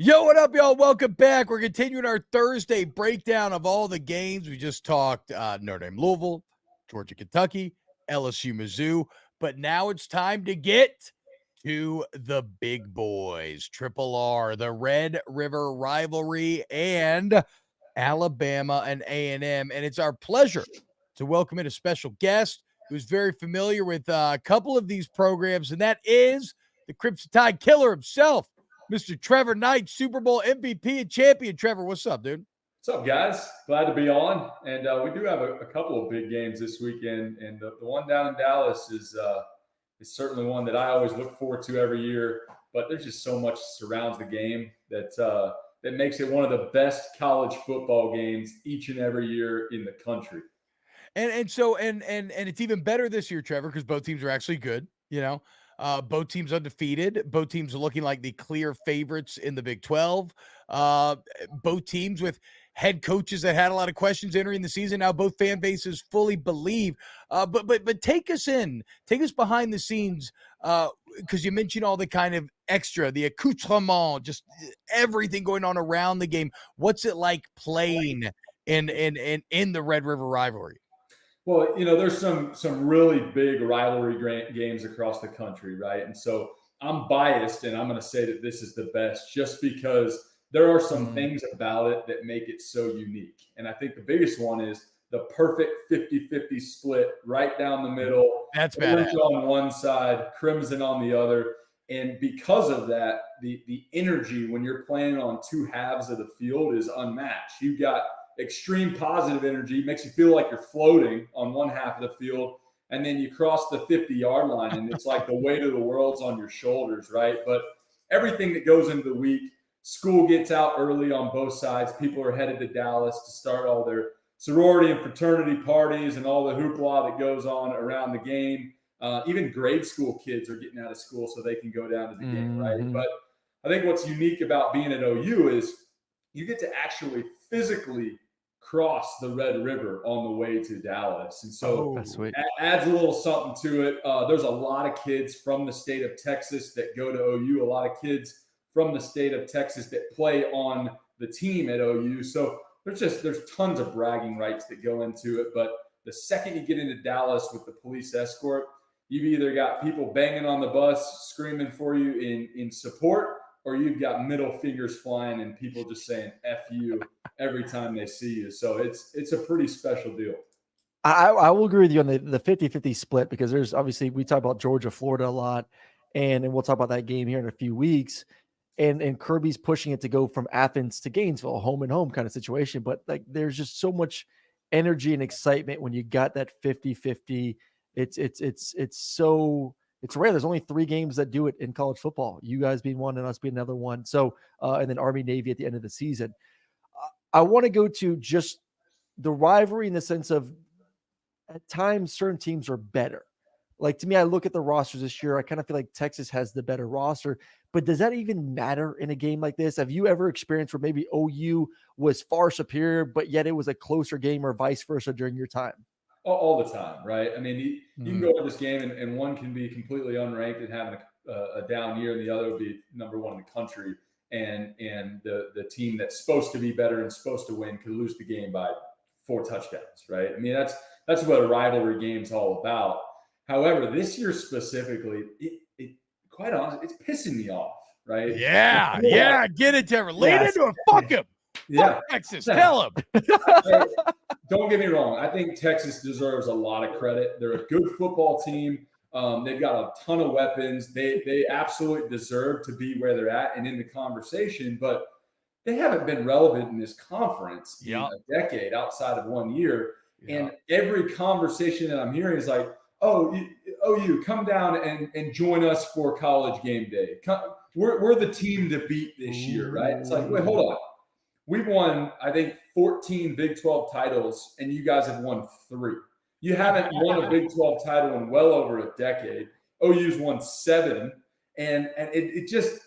Yo, what up, y'all? Welcome back. We're continuing our Thursday breakdown of all the games. We just talked Notre Dame, Louisville, Georgia, Kentucky, LSU, Mizzou. But now it's time to get to the big boys. Triple R, the Red River Rivalry, and Alabama and A&M. And it's our pleasure to welcome in a special guest who's very familiar with a couple of these programs, and that is the Crimson Tide killer himself, Mr. Trevor Knight, Super Bowl MVP and champion. Trevor, what's up, dude? What's up, guys? Glad to be on. And we do have a couple of big games this weekend. And the one down in Dallas is certainly one that I always look forward to every year. But there's just so much surrounds the game that makes it one of the best college football games each and every year in the country. And it's even better this year, Trevor, because both teams are actually good. Both teams undefeated. Both teams are looking like the clear favorites in the Big 12. Both teams with head coaches that had a lot of questions entering the season. Now both fan bases fully believe. But take us behind the scenes, because you mentioned all the kind of extra, the accoutrement, just everything going on around the game. What's it like playing in the Red River Rivalry? Well, there's some really big rivalry games across the country, right? And so I'm biased, and I'm going to say that this is the best just because there are some things about it that make it so unique. And I think the biggest one is the perfect 50-50 split right down the middle. That's badass. On one side, crimson on the other. And because of that, the energy when you're playing on two halves of the field is unmatched. You've got extreme positive energy, makes you feel like you're floating on one half of the field, and then you cross the 50-yard line and it's like the weight of the world's on your shoulders, right? But everything that goes into the week, school gets out early on both sides. People are headed to Dallas to start all their sorority and fraternity parties and all the hoopla that goes on around the game. Even grade school kids are getting out of school so they can go down to the game, right? But I think what's unique about being at OU is you get to actually physically cross the Red River on the way to Dallas. And so adds a little something to it. There's a lot of kids from the state of Texas that go to OU, a lot of kids from the state of Texas that play on the team at OU. So there's tons of bragging rights that go into it. But the second you get into Dallas with the police escort, you've either got people banging on the bus, screaming for you in support, or you've got middle fingers flying and people just saying F you every time they see you. So it's a pretty special deal. I will agree with you on the 50-50 split, because there's obviously, we talk about Georgia, Florida a lot, and we'll talk about that game here in a few weeks. And Kirby's pushing it to go from Athens to Gainesville, home and home kind of situation. But like, there's just so much energy and excitement when you got that 50-50. It's rare. There's only 3 games that do it in college football. You guys being one and us being another one. So, and then Army Navy at the end of the season. I want to go to just the rivalry in the sense of, at times certain teams are better. Like, to me, I look at the rosters this year, I kind of feel like Texas has the better roster, but does that even matter in a game like this? Have you ever experienced where maybe OU was far superior, but yet it was a closer game, or vice versa during your time? All the time, right? I mean, you can go to this game and one can be completely unranked and having a down year, and the other would be number one in the country. And the team that's supposed to be better and supposed to win could lose the game by 4 touchdowns, right? I mean, that's what a rivalry game's all about. However, this year specifically, it quite honestly, it's pissing me off, right? Yeah, get it, Trevor. Lean into it. Fuck him. Yeah. Fuck Texas. Tell him. Don't get me wrong. I think Texas deserves a lot of credit. They're a good football team. They've got a ton of weapons. They absolutely deserve to be where they're at and in the conversation, but they haven't been relevant in this conference in a decade outside of 1 year. And every conversation that I'm hearing is like, you come down and join us for college game day. We're the team to beat this year, right? It's like, wait, hold on. We've won, I think, 14 Big 12 titles, and you guys have won 3. You haven't won a Big 12 title in well over a decade. OU's won 7, and it just,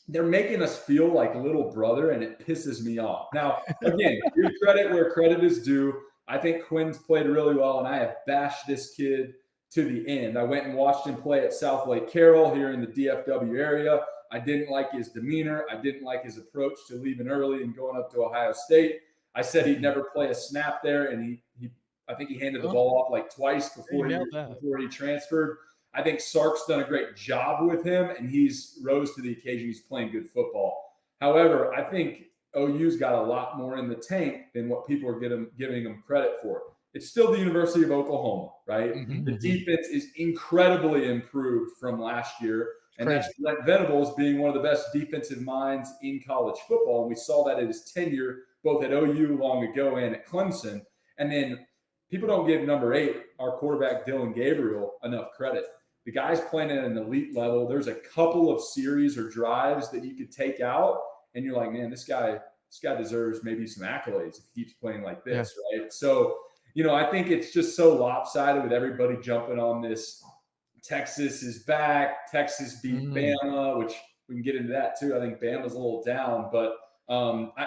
they're making us feel like little brother, and it pisses me off. Now, again, give credit where credit is due. I think Quinn's played really well, and I have bashed this kid to the end. I went and watched him play at South Lake Carroll here in the DFW area. I didn't like his demeanor. I didn't like his approach to leaving early and going up to Ohio State. I said he'd never play a snap there, and I think he handed the ball off like twice before he transferred. I think Sark's done a great job with him, and he's rose to the occasion. He's playing good football. However, I think OU's got a lot more in the tank than what people are giving them credit for. It's still the University of Oklahoma, right? Mhm. The defense is incredibly improved from last year, and that's Brent Venables being one of the best defensive minds in college football. And we saw that in his tenure, both at OU long ago and at Clemson. And then people don't give number 8, our quarterback Dylan Gabriel, enough credit. The guy's playing at an elite level. There's a couple of series or drives that you could take out, and you're like, man, this guy deserves maybe some accolades if he keeps playing like this, right? So, I think it's just so lopsided with everybody jumping on this. Texas is back. Texas beat Bama, which we can get into that too. I think Bama's a little down, but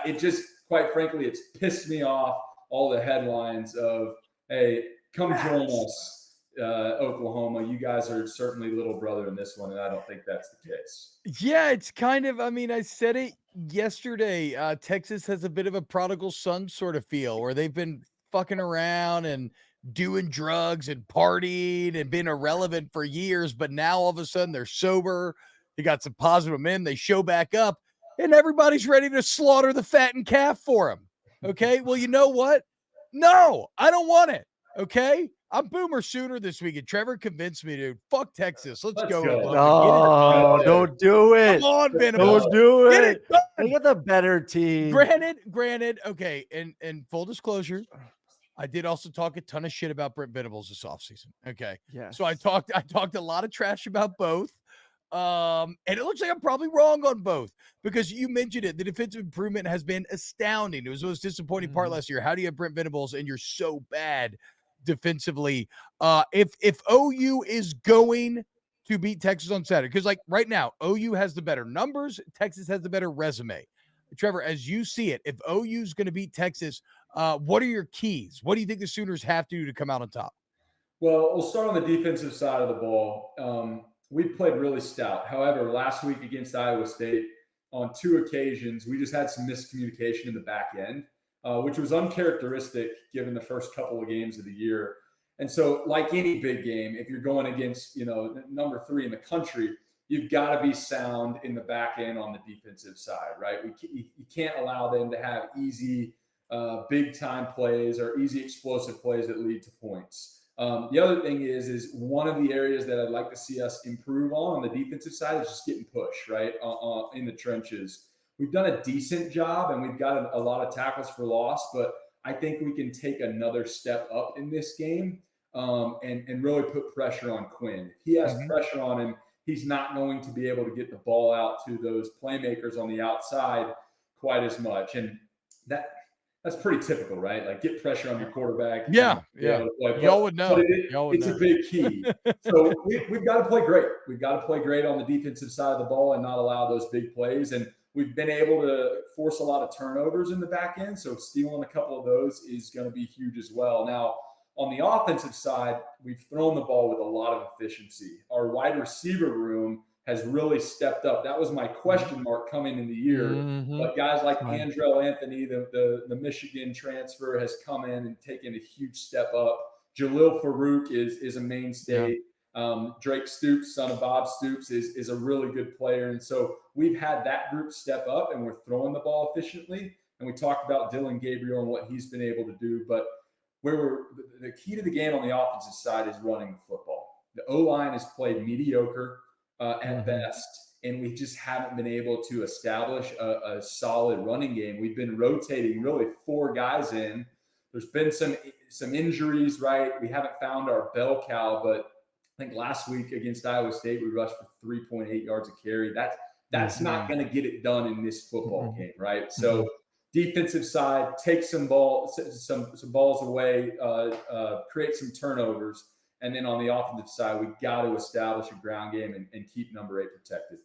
it just, quite frankly, it's pissed me off, all the headlines of, hey, come join us, Oklahoma. You guys are certainly little brother in this one, and I don't think that's the case. Yeah, it's kind of, I said it yesterday. Texas has a bit of a prodigal son sort of feel where they've been fucking around and doing drugs and partying and been irrelevant for years, but now all of a sudden they're sober. They got some positive men. They show back up, and everybody's ready to slaughter the fattened calf for them. Okay, well, you know what? No, I don't want it. Okay, I'm Boomer Sooner this week, and Trevor convinced me to fuck Texas. Let's go. No, don't do it. Come on, Venables. Don't do Get it. They got the better team. Granted. Okay, and full disclosure, I did also talk a ton of shit about Brent Venables this offseason. Okay. Yeah. So I talked a lot of trash about both. And it looks like I'm probably wrong on both because you mentioned it. The defensive improvement has been astounding. It was the most disappointing part last year. How do you have Brent Venables and you're so bad defensively? If OU is going to beat Texas on Saturday, because like right now, OU has the better numbers, Texas has the better resume. Trevor, as you see it, if OU is going to beat Texas, what are your keys? What do you think the Sooners have to do to come out on top? Well, we'll start on the defensive side of the ball. We've played really stout. However, last week against Iowa State, on 2 occasions, we just had some miscommunication in the back end, which was uncharacteristic given the first couple of games of the year. And so, like any big game, if you're going against, number 3 in the country, you've got to be sound in the back end on the defensive side, right? You can't allow them to have easy, big-time plays or easy explosive plays that lead to points. The other thing is one of the areas that I'd like to see us improve on the defensive side is just getting pushed, right, in the trenches. We've done a decent job, and we've got a lot of tackles for loss, but I think we can take another step up in this game and really put pressure on Quinn. If he has pressure on him, he's not going to be able to get the ball out to those playmakers on the outside quite as much. And that's pretty typical, right? Like get pressure on your quarterback. Yeah. Y'all would know. It's a big key. So we've got to play great. We've got to play great on the defensive side of the ball and not allow those big plays. And we've been able to force a lot of turnovers in the back end. So stealing a couple of those is going to be huge as well. Now, on the offensive side, we've thrown the ball with a lot of efficiency. Our wide receiver room has really stepped up. That was my question mark coming in the year. But guys like Andrell Anthony, the Michigan transfer, has come in and taken a huge step up. Jalil Farouk is a mainstay. Drake Stoops, son of Bob Stoops, is a really good player. And so we've had that group step up, and we're throwing the ball efficiently. And we talked about Dylan Gabriel and what he's been able to do. But the key to the game on the offensive side is running the football. The O-line has played mediocre at best, and we just haven't been able to establish a solid running game. We've been rotating really 4 guys in. There's been some injuries, right? We haven't found our bell cow, but I think last week against Iowa State, we rushed for 3.8 yards a carry. That's not going to get it done in this football game, right? So defensive side, take some balls away, create some turnovers. And then on the offensive side, we got to establish a ground game and keep number 8 protected.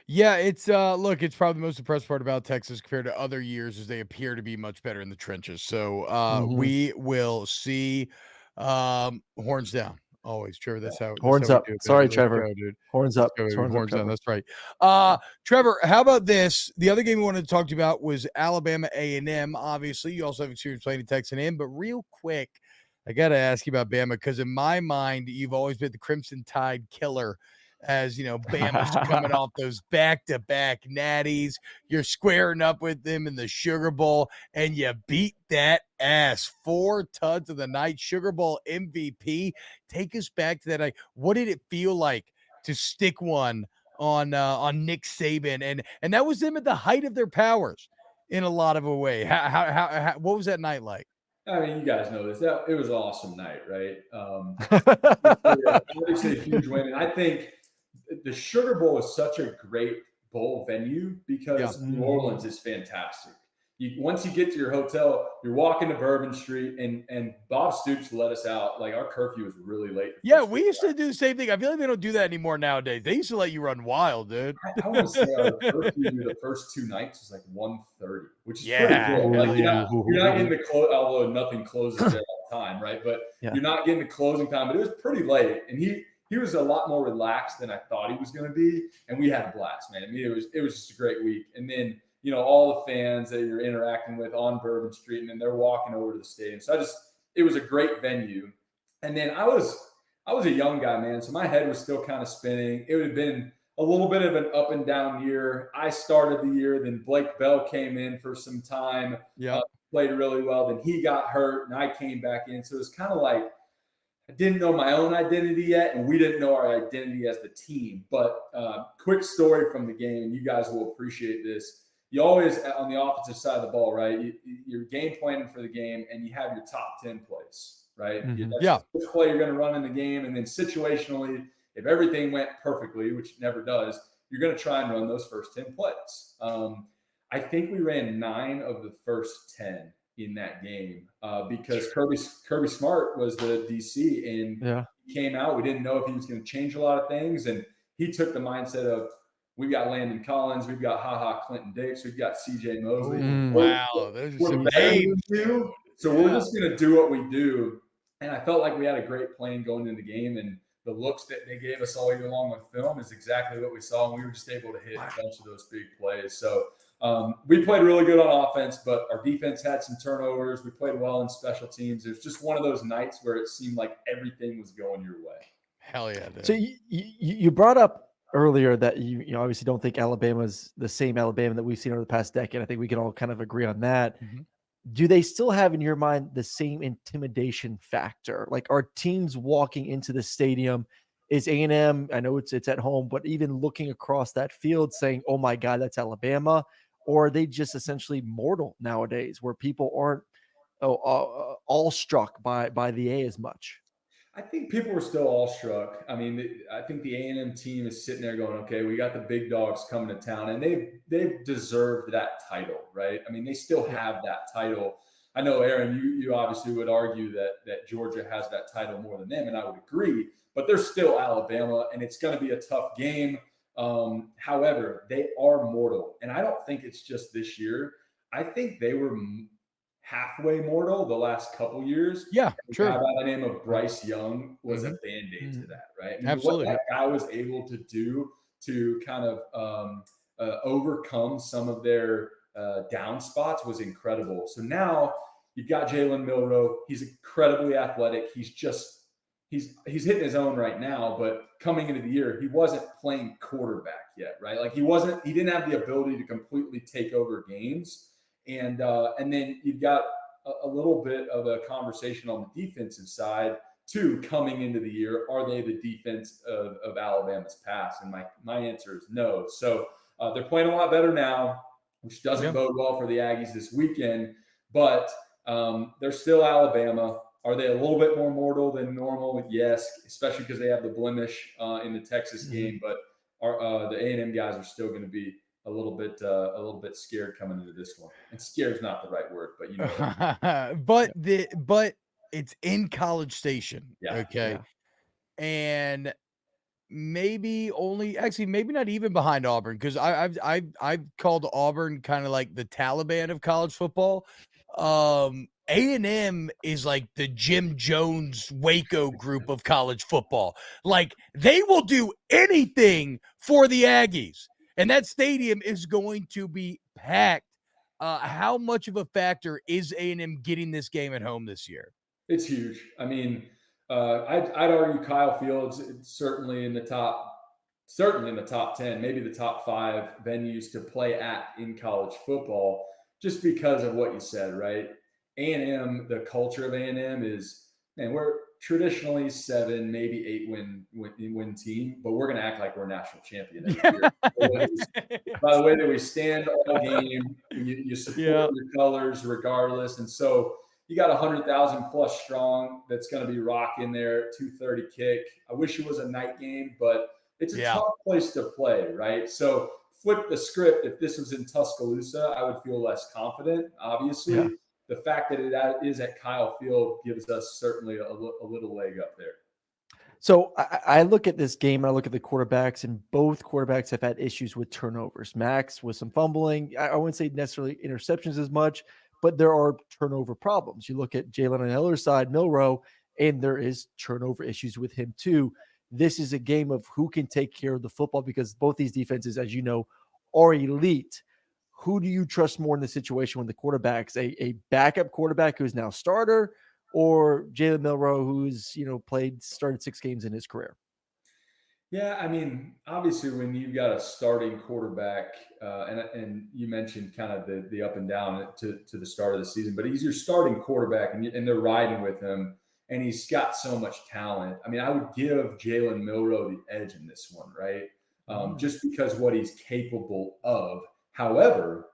Yeah, it's it's probably the most impressive part about Texas compared to other years is they appear to be much better in the trenches. So we will see horns down. Always, Trevor. That's how Horns we up. do it, Sorry, baby. Let's Trevor. go, dude. Horns Let's up. go, baby. Horns up, Horns down. Trevor. That's right. Trevor, how about this? The other game we wanted to talk to you about was Alabama A&M. Obviously, you also have experience playing at Texas A&M, but real quick, I got to ask you about Bama because in my mind, you've always been the Crimson Tide killer. As you know, Bama's coming off those back-to-back natties. You're squaring up with them in the Sugar Bowl, and you beat that ass. 4 tuds of the night, Sugar Bowl MVP. Take us back to that night. What did it feel like to stick one on Nick Saban? And that was them at the height of their powers in a lot of a way. How what was that night like? I mean, you guys know this. It was an awesome night, right? Obviously a huge win. And I think the Sugar Bowl is such a great bowl venue because New Orleans is fantastic. Once you get to your hotel, you're walking to Bourbon Street, and Bob Stoops let us out. Like, our curfew was really late. Yeah, we used to do the same thing. I feel like they don't do that anymore nowadays. They used to let you run wild, dude. I want to say our curfew the first 2 nights was like 1:30, which is pretty good. Like, you're not getting to close, although nothing closes there all the time, right? But you're not getting to closing time. But it was pretty late, and he was a lot more relaxed than I thought he was going to be, and we had a blast, man. I mean, it was just a great week, and then all the fans that you're interacting with on Bourbon Street, and then they're walking over to the stadium. So it was a great venue. And then I was a young guy, man, so my head was still kind of spinning. It would have been a little bit of an up and down year. I started the year, then Blake Bell came in for some time, played really well. Then he got hurt, and I came back in. So it was kind of like I didn't know my own identity yet, and we didn't know our identity as the team. But quick story from the game, and you guys will appreciate this. You always, on the offensive side of the ball, right, you're game planning for the game, and you have your top 10 plays, right? That's the play you're going to run in the game, and then situationally, if everything went perfectly, which it never does, you're going to try and run those first 10 plays. I think we ran 9 of the first 10 in that game because Kirby Smart was the DC, and he came out. We didn't know if he was going to change a lot of things, and he took the mindset of, we've got Landon Collins, we've got Clinton Dix, we've got CJ Mosley. Wow, those are some names. So we're just going to do what we do. And I felt like we had a great plan going into the game, and the looks that they gave us all year long on film is exactly what we saw, and we were just able to hit a bunch of those big plays. So we played really good on offense, but our defense had some turnovers. We played well in special teams. It was just one of those nights where it seemed like everything was going your way. Hell yeah, dude. So you brought up earlier that you obviously don't think Alabama's the same Alabama that we've seen over the past decade. I think we can all kind of agree on that. Do they still have in your mind the same intimidation factor? Like, are teams walking into the stadium, is A&M, I know it's at home, but even looking across that field saying, oh my God, that's Alabama? Or are they just essentially mortal nowadays where people aren't all struck by the A as much? I think people were still awestruck. I mean, I think the A&M team is sitting there going, okay, we got the big dogs coming to town, and they've deserved that title, right? I mean, they still have that title. I know, Aaron, you obviously would argue that Georgia has that title more than them, and I would agree, but they're still Alabama, and it's going to be a tough game. However, they are mortal, and I don't think it's just this year. I think they were halfway mortal the last couple years. Yeah, sure. A guy by the name of Bryce Young was a Band-Aid to that, right? I mean, absolutely. What that guy was able to do to kind of overcome some of their down spots was incredible. So now you've got Jalen Milroe. He's incredibly athletic. He's hitting his own right now, but coming into the year, he wasn't playing quarterback yet, right? Like he didn't have the ability to completely take over games. And then you've got a little bit of a conversation on the defensive side too, coming into the year. Are they the defense of Alabama's past? And my answer is no. So they're playing a lot better now, which doesn't bode well for the Aggies this weekend, but they're still Alabama. Are they a little bit more mortal than normal? Yes, especially because they have the blemish in the Texas game, but the A&M guys are still going to be a little bit scared coming into this one. And scared is not the right word, but you know. but it's in College Station, okay? Yeah. And maybe not even behind Auburn, because I've called Auburn kind of like the Taliban of college football. A&M is like the Jim Jones Waco group of college football. Like, they will do anything for the Aggies, and that stadium is going to be packed. How much of a factor is A&M getting this game at home this year? It's huge. I mean, I'd argue Kyle Fields certainly in the top 10, maybe the top 5 venues to play at in college football, just because of what you said, right? A&M, the culture of A&M is, man, we're traditionally 7, maybe 8 win team, but we're going to act like we're national champion every year. By the way that we stand all game, you support your colors regardless, and so you got 100,000 plus strong that's going to be rocking there. 2:30 kick. I wish it was a night game, but it's a tough place to play, right? So flip the script. If this was in Tuscaloosa, I would feel less confident. Obviously, the fact that it is at Kyle Field gives us certainly a little leg up there. So I look at this game, I look at the quarterbacks, and both quarterbacks have had issues with turnovers. Max with some fumbling. I wouldn't say necessarily interceptions as much, but there are turnover problems. You look at Jalen on the other side, Milroe, and there is turnover issues with him too. This is a game of who can take care of the football, because both these defenses, as you know, are elite. Who do you trust more in the situation when the quarterback's a backup quarterback who's now starter, or Jalen Milroe, who's started 6 games in his career? Yeah, I mean, obviously, when you've got a starting quarterback, and you mentioned kind of the up and down to the start of the season, but he's your starting quarterback, and they're riding with him, and he's got so much talent. I mean, I would give Jalen Milroe the edge in this one, right? Just because what he's capable of. However,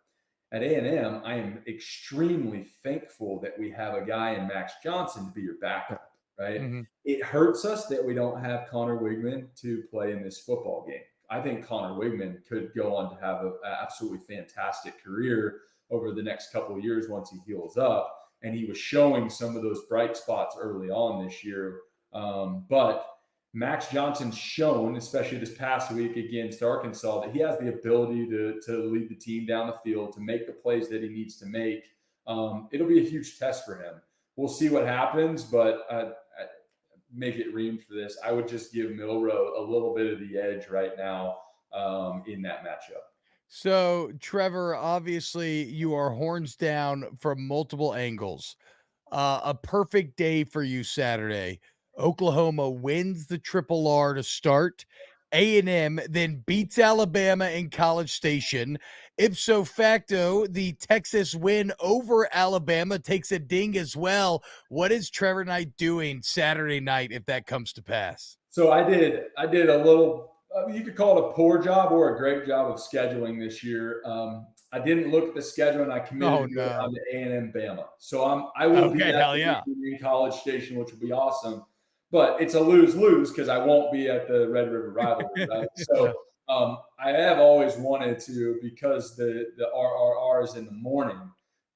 at A&M, I am extremely thankful that we have a guy in Max Johnson to be your backup, right? Mm-hmm. It hurts us that we don't have Connor Wigman to play in this football game. I think Connor Wigman could go on to have an absolutely fantastic career over the next couple of years once he heals up. And he was showing some of those bright spots early on this year. But Max Johnson's shown, especially this past week against Arkansas, that he has the ability to lead the team down the field, to make the plays that he needs to make. It'll be a huge test for him. We'll see what happens, but I make it ream for this. I would just give Milroe a little bit of the edge right now in that matchup. So, Trevor, obviously you are horns down from multiple angles. A perfect day for you Saturday. Oklahoma wins the Triple R to start. A&M then beats Alabama in College Station. Ipso facto, the Texas win over Alabama takes a ding as well. What is Trevor Knight doing Saturday night if that comes to pass? So I did a little, you could call it a poor job or a great job of scheduling this year. I didn't look at the schedule, and I committed to A&M Bama. So I will be in College Station, which will be awesome. But it's a lose-lose because I won't be at the Red River Rivalry, right? So I have always wanted to, because the RRR is in the morning,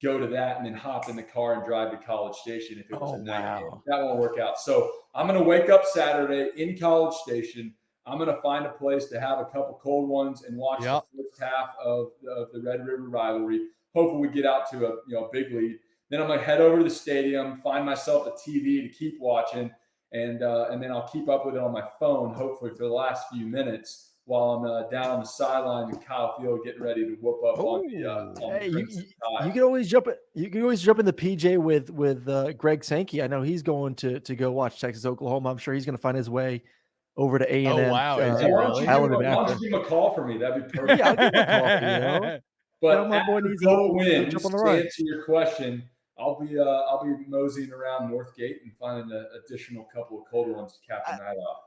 go to that and then hop in the car and drive to College Station if it was a night game. That won't work out. So I'm going to wake up Saturday in College Station. I'm going to find a place to have a couple cold ones and watch the first half of the Red River Rivalry. Hopefully we get out to a big lead. Then I'm going to head over to the stadium, find myself a TV to keep watching, and then I'll keep up with it on my phone, hopefully for the last few minutes while I'm down on the sideline in Kyle Field getting ready to whoop up on the you can always jump in the PJ with Greg Sankey. I know he's going to go watch Texas Oklahoma. I'm sure he's going to find his way over to A&M. Oh, wow. Why don't you give him a call for me? That'd be perfect. Yeah, I'll give him a call for you, though. But my boy needs to jump on the ride. To answer your question, I'll be moseying around Northgate and finding an additional couple of colder ones to cap the night off.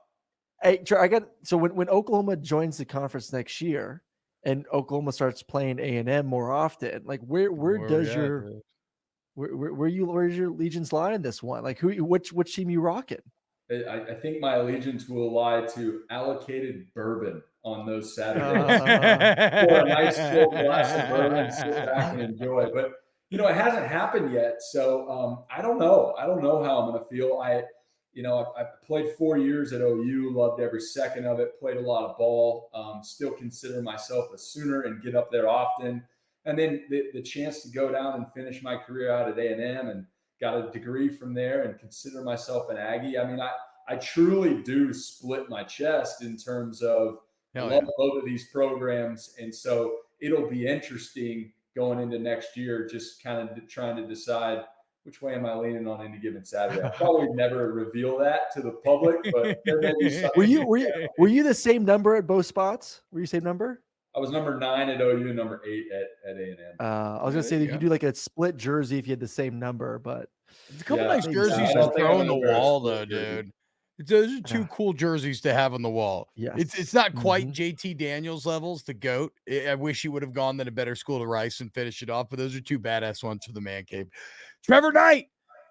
Hey, so when Oklahoma joins the conference next year and Oklahoma starts playing A&M more often, like where's your allegiance lie in this one? Like which team you rocking? I think my allegiance will lie to allocated bourbon on those Saturdays. Pour a nice full glass of bourbon, sit back and enjoy. But it hasn't happened yet, so I don't know. I don't know how I'm going to feel. I played 4 years at OU, loved every second of it, played a lot of ball, still consider myself a Sooner and get up there often. And then the chance to go down and finish my career out at A&M got a degree from there and consider myself an Aggie. I mean, I truly do split my chest in terms of I love both of these programs. And so it'll be interesting going into next year, just kind of trying to decide which way am I leaning on any given Saturday. I'll probably never reveal that to the public, but there may be something. Were you the same number at both spots? Were you same number? I was number 9 at OU and number 8 at A&M. I was gonna say that you do like a split jersey if you had the same number, but it's a couple nice jerseys to throw on the wall, though, dude. Those are two cool jerseys to have on the wall. Yes. It's not quite JT Daniels levels, the GOAT. I wish he would have gone to a better school to Rice and finish it off, but those are two badass ones for the man cave. Trevor Knight,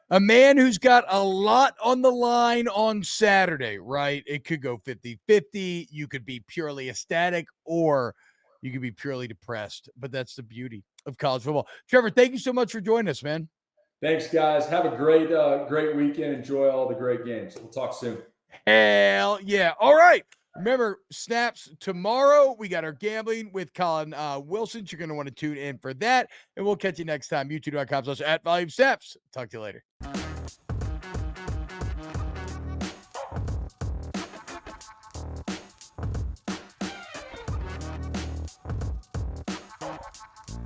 a man who's got a lot on the line on Saturday, right? It could go 50-50. You could be purely ecstatic, or you could be purely depressed, but that's the beauty of college football. Trevor, thank you so much for joining us, man. Thanks, guys. Have a great weekend. Enjoy all the great games. We'll talk soon. Hell yeah. All right. Remember, snaps tomorrow. We got our gambling with Colin Wilson. You're going to want to tune in for that. And we'll catch you next time. YouTube.com/@VolumeSnaps. Talk to you later.